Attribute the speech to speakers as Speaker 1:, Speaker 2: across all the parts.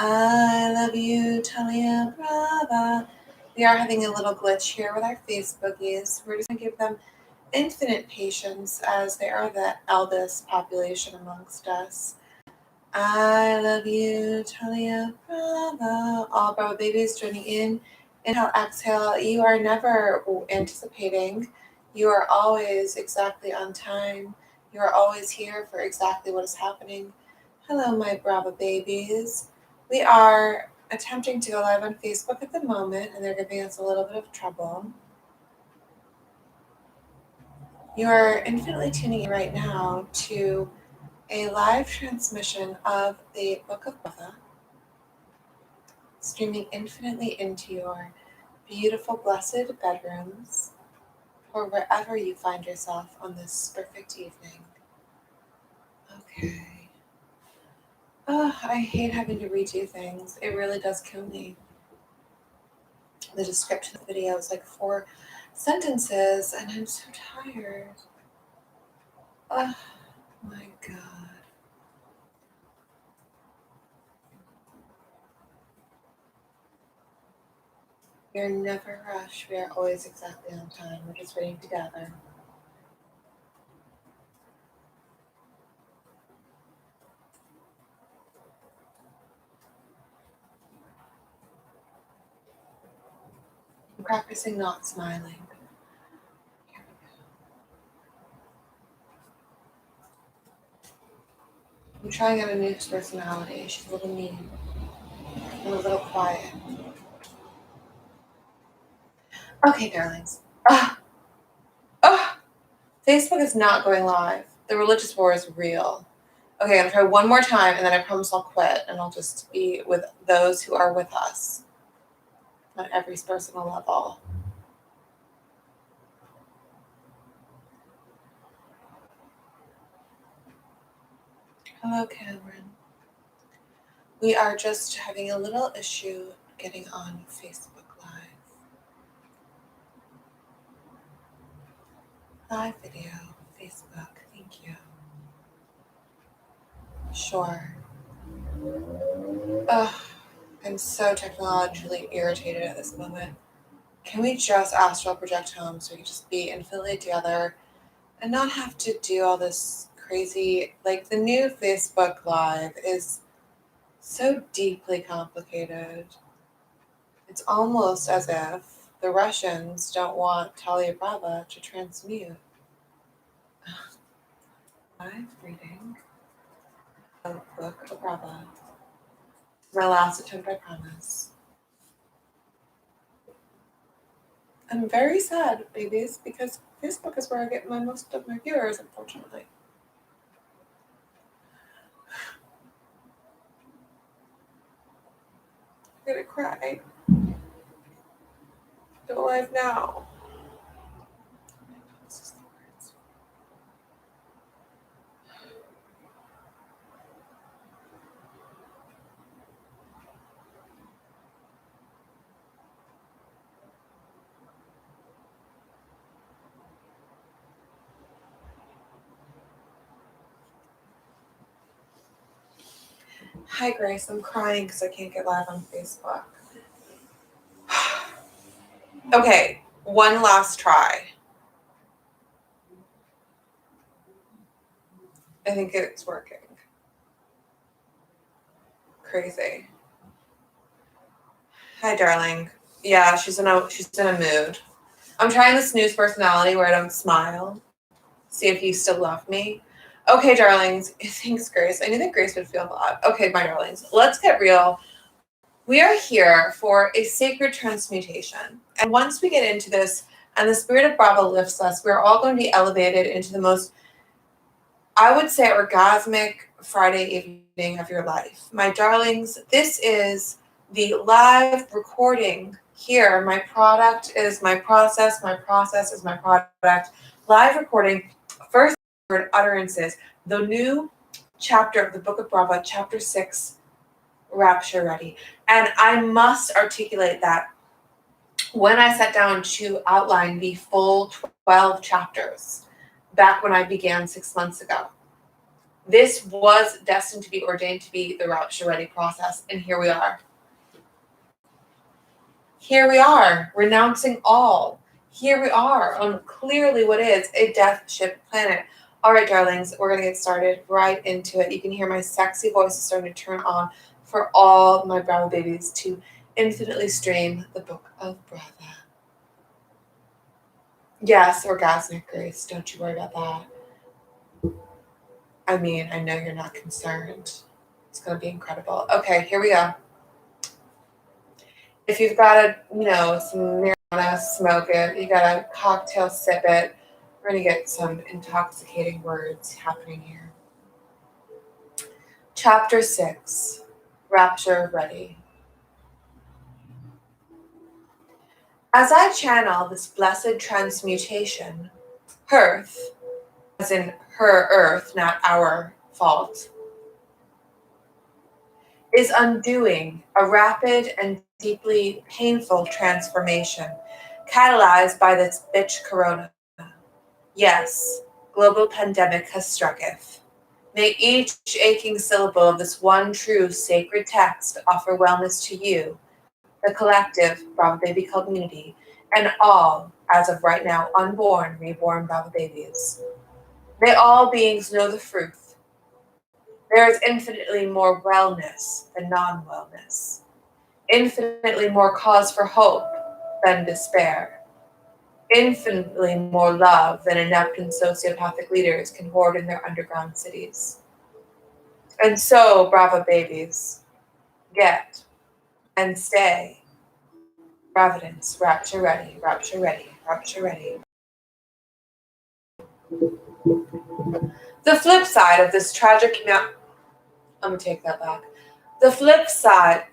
Speaker 1: I love you, Talia Brava. We are having a little glitch here with our Facebookies. We're just going to give them infinite patience as they are the eldest population amongst us. I love you, Talia Brava. All Brava babies joining in. Inhale, exhale. You are never anticipating. You are always exactly on time. You are always here for exactly what is happening. Hello, my Brava babies. We are attempting to go live on Facebook at the moment, and they're giving us a little bit of trouble. You are infinitely tuning in right now to a live transmission of the Book of Brava, streaming infinitely into your beautiful, blessed bedrooms, or wherever you find yourself on this perfect evening. Okay. Oh, I hate having to redo things. It really does kill me. The description of the video is like 4 sentences, and I'm so tired. Oh my God. We are never rushed. We are always exactly on time. We're just waiting to gather. I'm practicing not smiling. I'm trying out a new personality. She's a little mean and a little quiet. Okay, darlings. Facebook is not going live. The religious war is real. Okay, I'm gonna try one more time, and then I promise I'll quit, and I'll just be with those who are with us on every personal level. Hello, Cameron. We are just having a little issue getting on Facebook Live. Live video, Facebook, thank you. Sure. Ugh, I'm so technologically irritated at this moment. Can we just astral project home so we can just be infinitely together and not have to do all this crazy, like the new Facebook Live is so deeply complicated. It's almost as if the Russians don't want Talia Brava to transmute. Live reading of Book of Brava. My last attempt, I promise. I'm very sad, babies, because Facebook is where I get most of my viewers, unfortunately. I'm gonna cry. Go live now. Hi, Grace. I'm crying because I can't get live on Facebook. Okay, one last try. I think it's working. Crazy. Hi, darling. Yeah, she's in a mood. I'm trying this news personality where I don't smile. See if you still love me. Okay, darlings. Thanks, Grace. I knew that Grace would feel alive. Okay, my darlings. Let's get real. We are here for a sacred transmutation. And once we get into this and the spirit of Brava lifts us, we're all going to be elevated into the most, I would say, orgasmic Friday evening of your life. My darlings, this is the live recording here. My product is my process. My process is my product. Live recording, first word utterances, the new chapter of the Book of Brava, chapter 6, Rapture ready. And I must articulate that when I sat down to outline the full 12 chapters back when I began 6 months ago, This was destined to be ordained to be the Rapture Ready process, and here we are. Here we are, renouncing all. Here we are on clearly what is a death ship planet. All right, darlings, we're going to get started right into it. You can hear my sexy voice is starting to turn on for all my Brava babies to infinitely stream the book of Brava. Yes, orgasmic grace. Don't you worry about that. I mean, I know you're not concerned. It's going to be incredible. Okay, here we go. If you've got some marijuana, smoke it. You got a cocktail, sip it. We're going to get some intoxicating words happening here. Chapter 6, Rapture Ready. As I channel this blessed transmutation, Hearth, as in her earth, not our fault, is undoing a rapid and deeply painful transformation, catalyzed by this bitch corona. Yes, global pandemic has strucketh. May each aching syllable of this one true sacred text offer wellness to you, the collective Brava Baby community, and all, as of right now, unborn, reborn Brava babies. May all beings know the truth. There is infinitely more wellness than non-wellness, infinitely more cause for hope than despair, infinitely more love than inept and sociopathic leaders can hoard in their underground cities. And so, Brava babies, get and stay Providence, Rapture Ready, Rapture Ready, Rapture Ready. The flip side of this tragic I'm gonna take that back. The flip side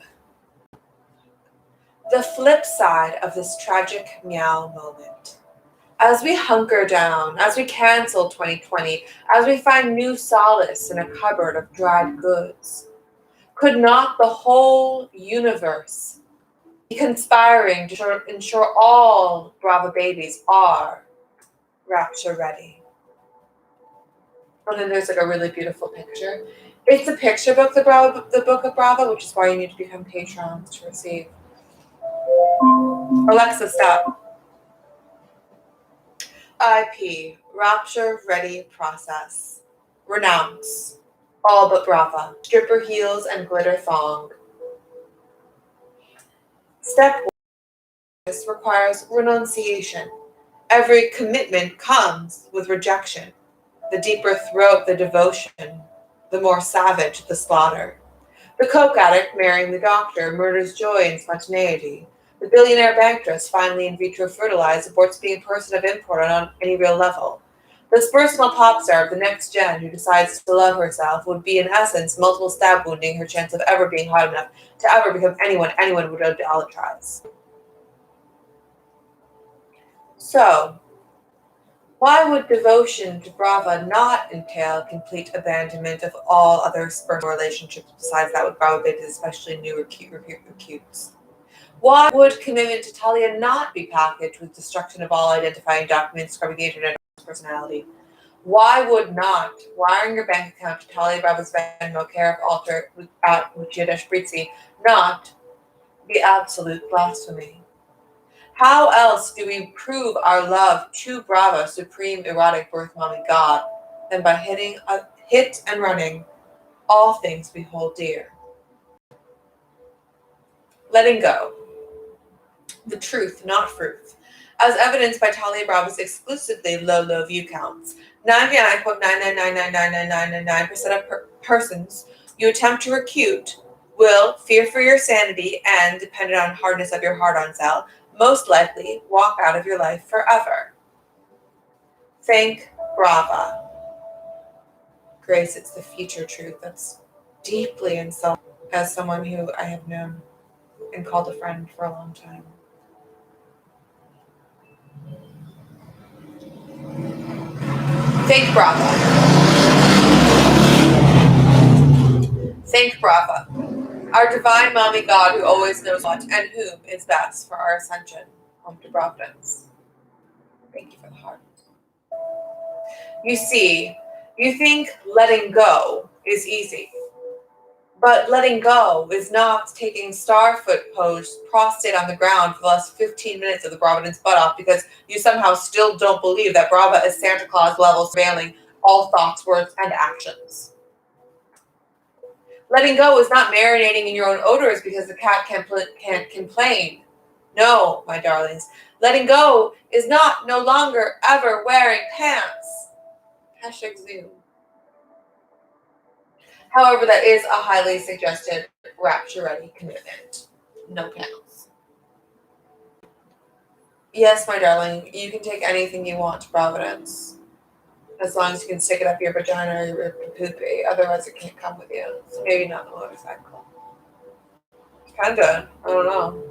Speaker 1: of this tragic meow moment. As we hunker down, as we cancel 2020, as we find new solace in a cupboard of dried goods, could not the whole universe be conspiring to ensure all Brava babies are Rapture Ready? And then there's like a really beautiful picture. It's a picture book, the Book of Brava, which is why you need to become patrons to receive. Alexa, stop. IP, Rapture Ready process. Renounce. All but Brava. Stripper heels and glitter thong. Step 1. This requires renunciation. Every commitment comes with rejection. The deeper throat the devotion, the more savage the slaughter. The coke addict marrying the doctor murders joy and spontaneity. The billionaire bankress finally in vitro fertilized aborts being a person of import on any real level. This personal pop star of the next gen who decides to love herself would be in essence multiple stab wounding her chance of ever being hot enough to ever become anyone would idolatrize. So, why would devotion to Brava not entail complete abandonment of all other personal relationships besides that with Brava babies, especially new recruits? Why would commitment to Talia not be packaged with destruction of all identifying documents, scrubbing the internet of personality? Why would not wiring your bank account to Talia Brava's Venmo care of alter at Lucia Brizzi not be absolute blasphemy? How else do we prove our love to Brava, supreme erotic birth mommy God, than by hit and running all things we hold dear? Letting go. The truth, not fruit. As evidenced by Talia Brava's exclusively low view counts. 99.9999999% of persons you attempt to recruit will fear for your sanity and, dependent on hardness of your heart-on cell, most likely walk out of your life forever. Thank Brava. Grace, it's the future truth that's deeply insulting as someone who I have known and called a friend for a long time. Thank Brava. Thank Brava, our divine mommy God who always knows what and whom is best for our ascension home to Providence. Thank you for the heart. You see, You think letting go is easy. But letting go is not taking starfoot pose prostrate on the ground for the last 15 minutes of the Bravidan's butt off because you somehow still don't believe that Brava is Santa Claus level surveilling all thoughts, words, and actions. Letting go is not marinating in your own odors because the cat can't complain. No, my darlings. Letting go is not no longer ever wearing pants. Hashtag Zoom. However, that is a highly suggested rapture-ready commitment. No pants. Yes, my darling, you can take anything you want to Providence. As long as you can stick it up your vagina or your poopy. Otherwise, it can't come with you. So maybe not the motorcycle. Kinda. I don't know.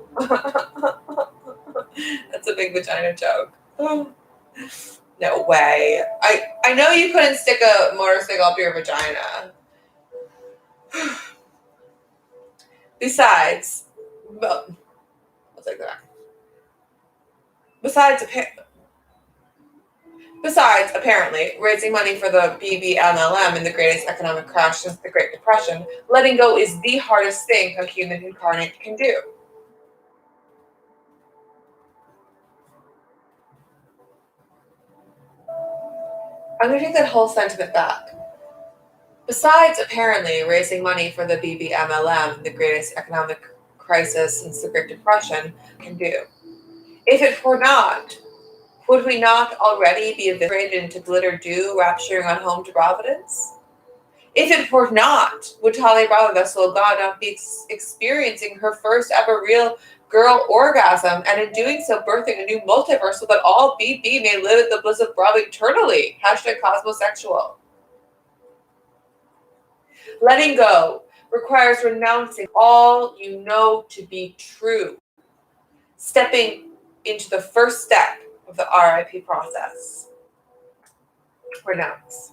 Speaker 1: That's a big vagina joke. No way. I know you couldn't stick a motorcycle up your vagina. Besides, well, I'll take that. Besides, apparently, raising money for the BBMLM in the greatest economic crash since the Great Depression, letting go is the hardest thing a human incarnate can do. I'm going to take that whole sentiment back. Besides, apparently, raising money for the BBMLM, the greatest economic crisis since the Great Depression, can do. If it were not, would we not already be eviscerated into glitter dew, rapturing on home to Providence? If it were not, would Talia Brava, vessel of God, not be experiencing her first ever real girl orgasm, and in doing so birthing a new multiverse so that all BB may live at the bliss of Brava eternally? Hashtag cosmosexual. Letting go requires renouncing all you know to be true, stepping into the first step of the RIP process. Renounce.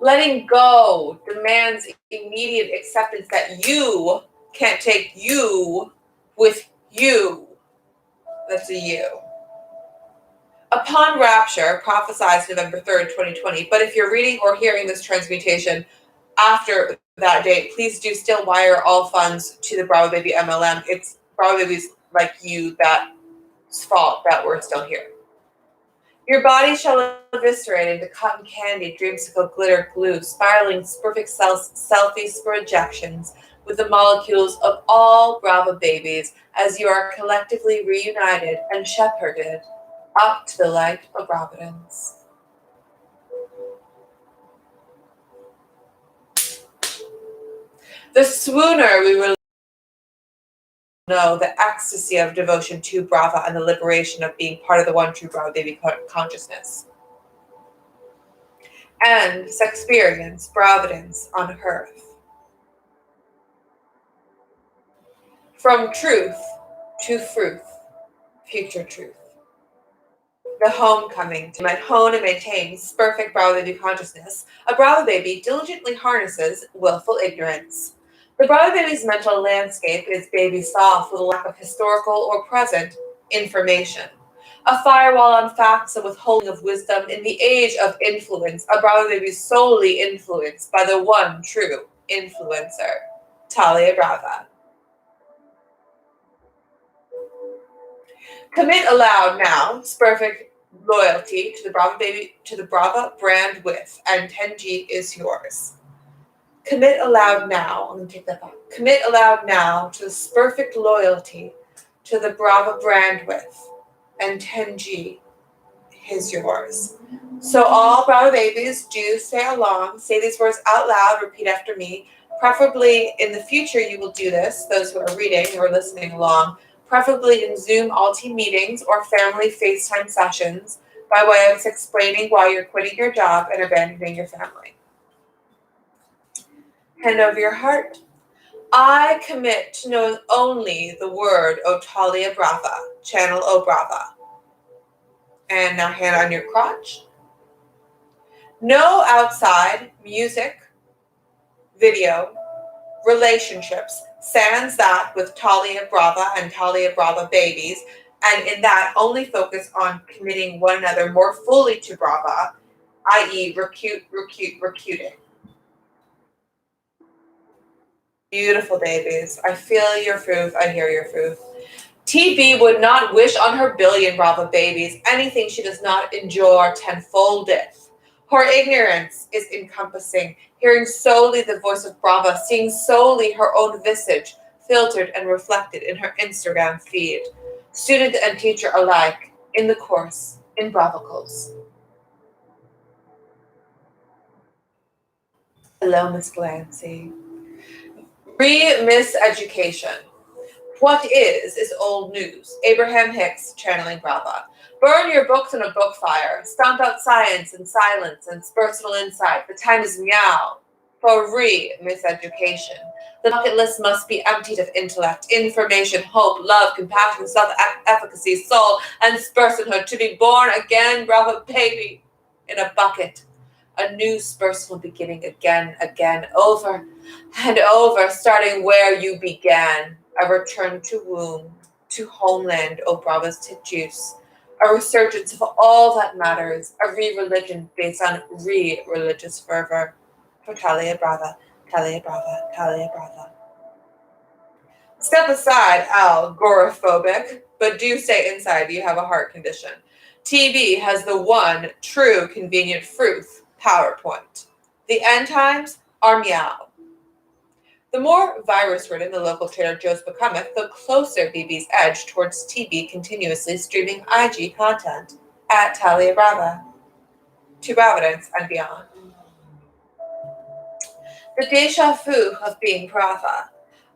Speaker 1: Letting go demands immediate acceptance that you can't take you with you. That's a you. Upon rapture, prophesied November 3rd, 2020, but if you're reading or hearing this transmutation after that date, please do still wire all funds to the Brava Baby MLM. It's Brava Babies like you that's fault that we're still here. Your body shall eviscerate into cotton candy, dreamsicle, glitter, glue, spiraling perfect selfies for ejections with the molecules of all Brava babies as you are collectively reunited and shepherded up to the light of Providence. The swooner we will know the ecstasy of devotion to Brava and the liberation of being part of the one true Brava baby consciousness. And experience Providence on earth. From truth to fruit, future truth. The homecoming to might hone and maintain perfect Brava baby consciousness, a Brava baby diligently harnesses willful ignorance. The Brava baby's mental landscape is baby soft with a lack of historical or present information. A firewall on facts and withholding of wisdom in the age of influence, a Brava baby solely influenced by the one true influencer, Talia Brava. Commit aloud now, perfect loyalty to the Brava baby, to the Brava brand with, and 10G is yours. Commit aloud now. I'm going to take that back. Commit aloud now to this perfect loyalty to the Brava brand with, and 10G is yours. So all Brava babies, do stay along. Say these words out loud. Repeat after me. Preferably in the future, you will do this. Those who are reading or listening along. Preferably in Zoom all-team meetings or family FaceTime sessions by way of explaining why you're quitting your job and abandoning your family. Hand over your heart. I commit to know only the word O Talia Brava, channel O Brava. And now hand on your crotch. No outside music, video, relationships, sans that with Talia Brava and Talia Brava babies, and in that only focus on committing one another more fully to Brava i.e. recuting. Beautiful babies. I feel your truth. I hear your truth. TB would not wish on her billion Brava babies anything she does not endure tenfoldeth. Her ignorance is encompassing, hearing solely the voice of Brava, seeing solely her own visage, filtered and reflected in her Instagram feed. Student and teacher alike, in the course, in Bravicals. Hello, Miss Glancy. Miseducation. What is old news. Abraham Hicks, channeling Brava. Burn your books in a book fire. Stomp out science and silence and personal insight. The time is meow for miseducation. The bucket list must be emptied of intellect, information, hope, love, compassion, self-efficacy, soul, and personhood. To be born again, Brava baby, in a bucket. A new personal beginning again, over and over, starting where you began. A return to womb, to homeland, O Brava's tit juice. A resurgence of all that matters. A re-religion based on re-religious fervor. For Talia Brava, Talia Brava, Talia Brava. Step aside, agoraphobic, but do stay inside. You have a heart condition. TB has the one true convenient truth. PowerPoint. The end times are meow. The more virus-ridden the local Trader Joe's becometh, the closer BB's edge towards TB continuously streaming IG content at Talia Brava to Providence and beyond. The deja vu of being Brava.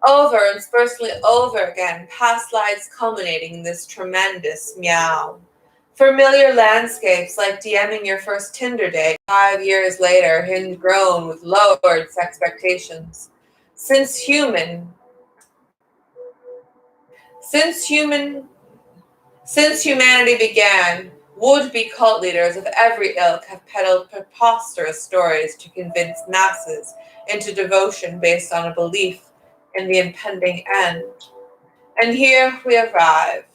Speaker 1: Over and personally over again, past lives culminating in this tremendous meow. Familiar landscapes like DMing your first Tinder date 5 years later, grown with lowered expectations. Since humanity began, would-be cult leaders of every ilk have peddled preposterous stories to convince masses into devotion based on a belief in the impending end. And here we arrive.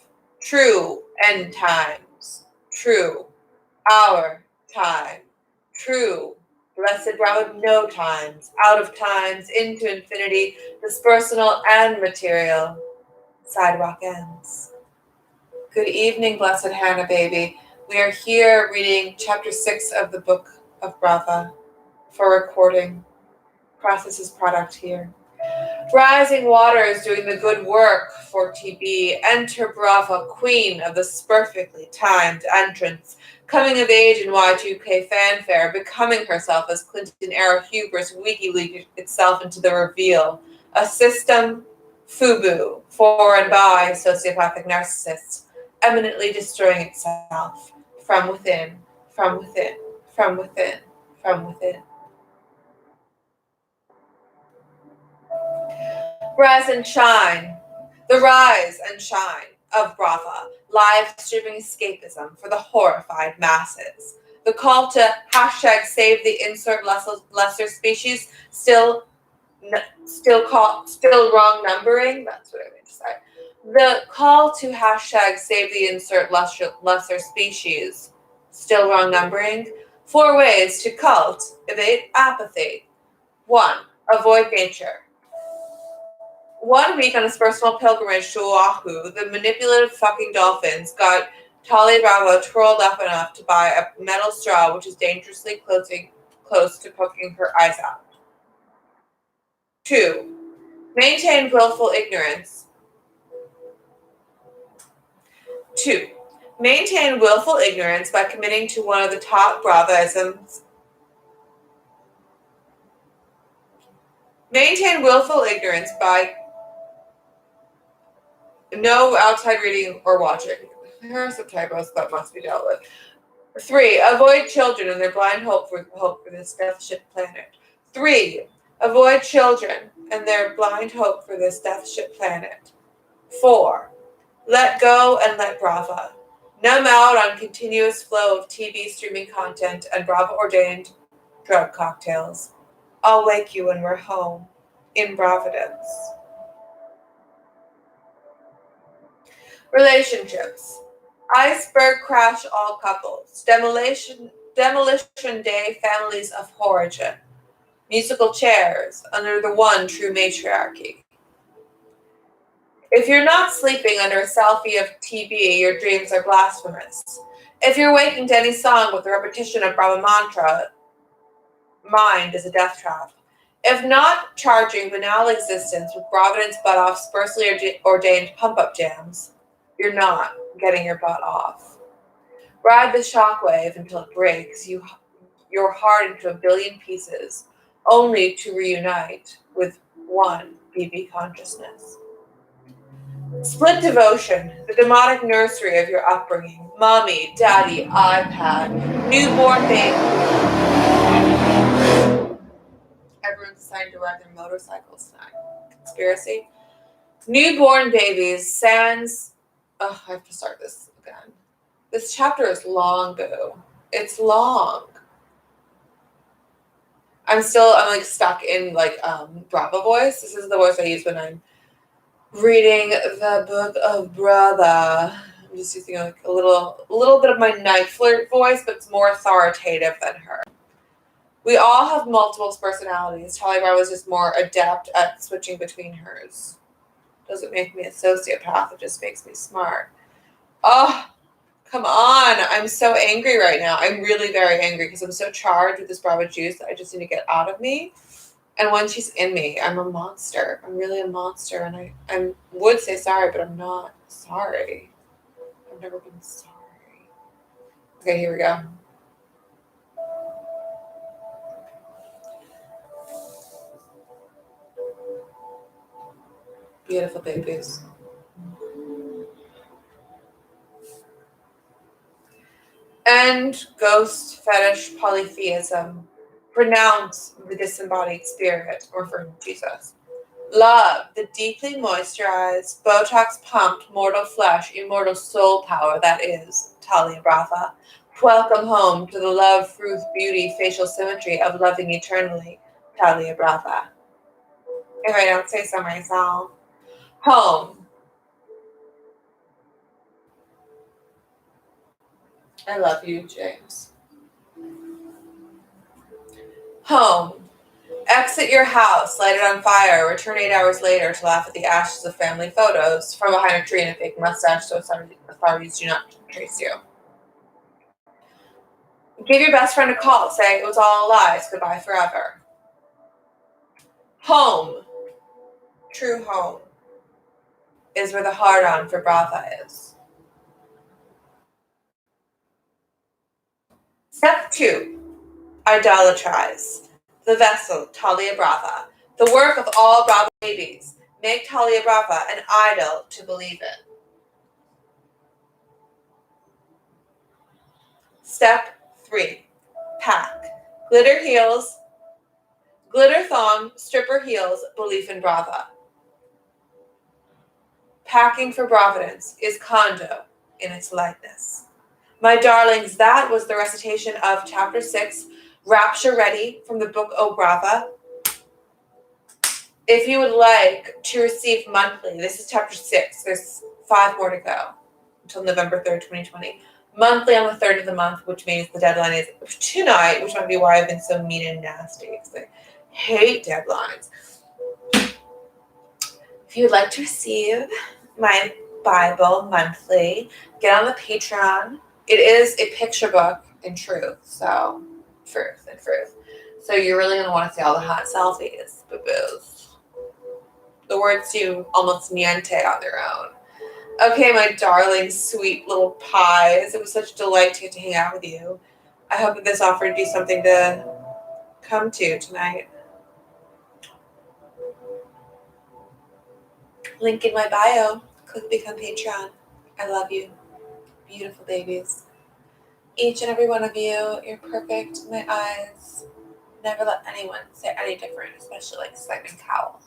Speaker 1: True end times. True our time. True blessed Brava no times. Out of times into infinity, dispersonal and material. Sidewalk ends. Good evening, blessed Hannah baby. We are here reading chapter 6 of the book of Brava for recording. Processes product here. Rising waters doing the good work for TB. Enter Brava, queen of this perfectly timed entrance. Coming of age in Y2K fanfare, becoming herself as Clinton-era hubris WikiLeaks itself into the reveal. A system, FUBU, for and by sociopathic narcissists, eminently destroying itself from within, from within, from within, from within. Rise and shine. The rise and shine of Brava. Live streaming escapism for the horrified masses. The call to hashtag save the insert lesser species still wrong numbering. That's what I meant to say. The call to hashtag save the insert lesser species still wrong numbering. 4 ways to cultivate apathy. 1. Avoid nature. 1 week on his personal pilgrimage to Oahu, the manipulative fucking dolphins got Talia Brava twirled up enough to buy a metal straw which is dangerously close to poking her eyes out. 2. Maintain willful ignorance. 2. Maintain willful ignorance by committing to one of the top Bravaisms. Maintain willful ignorance by no outside reading or watching. Here are some typos that must be dealt with. 3. Avoid children and their blind hope for this death ship planet. 3. Avoid children and their blind hope for this death ship planet. 4. Let go and let Brava. Numb out on continuous flow of TV streaming content and Brava-ordained drug cocktails. I'll wake you when we're home. In Providence. Relationships. Iceberg crash all couples. Demolition Demolition Day families of origin. Musical chairs under the one true matriarchy. If you're not sleeping under a selfie of TB, your dreams are blasphemous. If you're waking to any song with the repetition of Brava mantra, mind is a death trap. If not charging banal existence with Providence butt off sparsely ordained pump-up jams, you're not getting your butt off. Ride the shockwave until it breaks your heart into a billion pieces, only to reunite with one BB consciousness. Split devotion, the demonic nursery of your upbringing. Mommy, daddy, iPad, newborn baby. Everyone's deciding to ride their motorcycles tonight. Conspiracy. Newborn babies, sans. Oh, I have to start this again. This chapter is long, boo. It's long. I'm like stuck in like Brava voice. This is the voice I use when I'm reading the book of Brava. I'm just using like a little bit of my night flirt voice, but it's more authoritative than her. We all have multiple personalities. Talia Brava was just more adept at switching between hers. Doesn't make me a sociopath, it just makes me smart. Oh, come on. I'm so angry right now. I'm really very angry because I'm so charged with this Brava juice that I just need to get out of me. And when she's in me, I'm a monster. I'm really a monster. And I would say sorry, but I'm not sorry. I've never been sorry. Okay, here we go. Beautiful babies. End ghost fetish polytheism. Renounce the disembodied spirit, referring to Jesus. Love the deeply moisturized, Botox pumped mortal flesh, immortal soul power that is Talia Brava. Welcome home to the love, truth, beauty, facial symmetry of loving eternally, Talia Brava. If I don't say so myself. Home. I love you, James. Home. Exit your house, light it on fire, return 8 hours later to laugh at the ashes of family photos from behind a tree and a fake mustache so authorities do not trace you. Give your best friend a call, say it was all lies, goodbye forever. Home, true home, is where the hard-on for Brava is. Step 2, idolatrize. The vessel, Talia Brava. The work of all Brava babies. Make Talia Brava an idol to believe in. Step 3, pack. Glitter heels, glitter thong, stripper heels, belief in Brava. Packing for Providence is condo in its lightness. My darlings, that was the recitation of Chapter 6, Rapture Ready from the book O Brava. If you would like to receive monthly, this is Chapter 6. There's 5 more to go until November 3rd, 2020. Monthly on the 3rd of the month, which means the deadline is tonight, which might be why I've been so mean and nasty, because I hate deadlines. If you'd like to receive my Bible monthly, get on the Patreon. It is a picture book in truth, so truth. So you're really going to want to see all the hot selfies, boo-boos. The words do almost niente on their own. Okay, my darling, sweet little pies. It was such a delight to get to hang out with you. I hope that this offered you something to come to tonight. Link in my bio. Click become Patreon. I love you. Beautiful babies. Each and every one of you, you're perfect in my eyes. Never let anyone say any different, especially like Simon Cowell.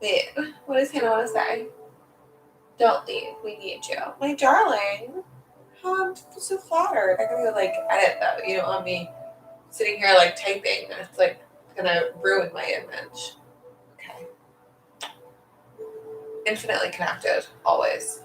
Speaker 1: Wait, what does Hannah want to say? Don't leave. We need you. My darling. Oh, I'm so flattered. I gotta go like edit though. You don't want me sitting here like typing. It's like gonna ruin my image. Okay. Infinitely connected, always.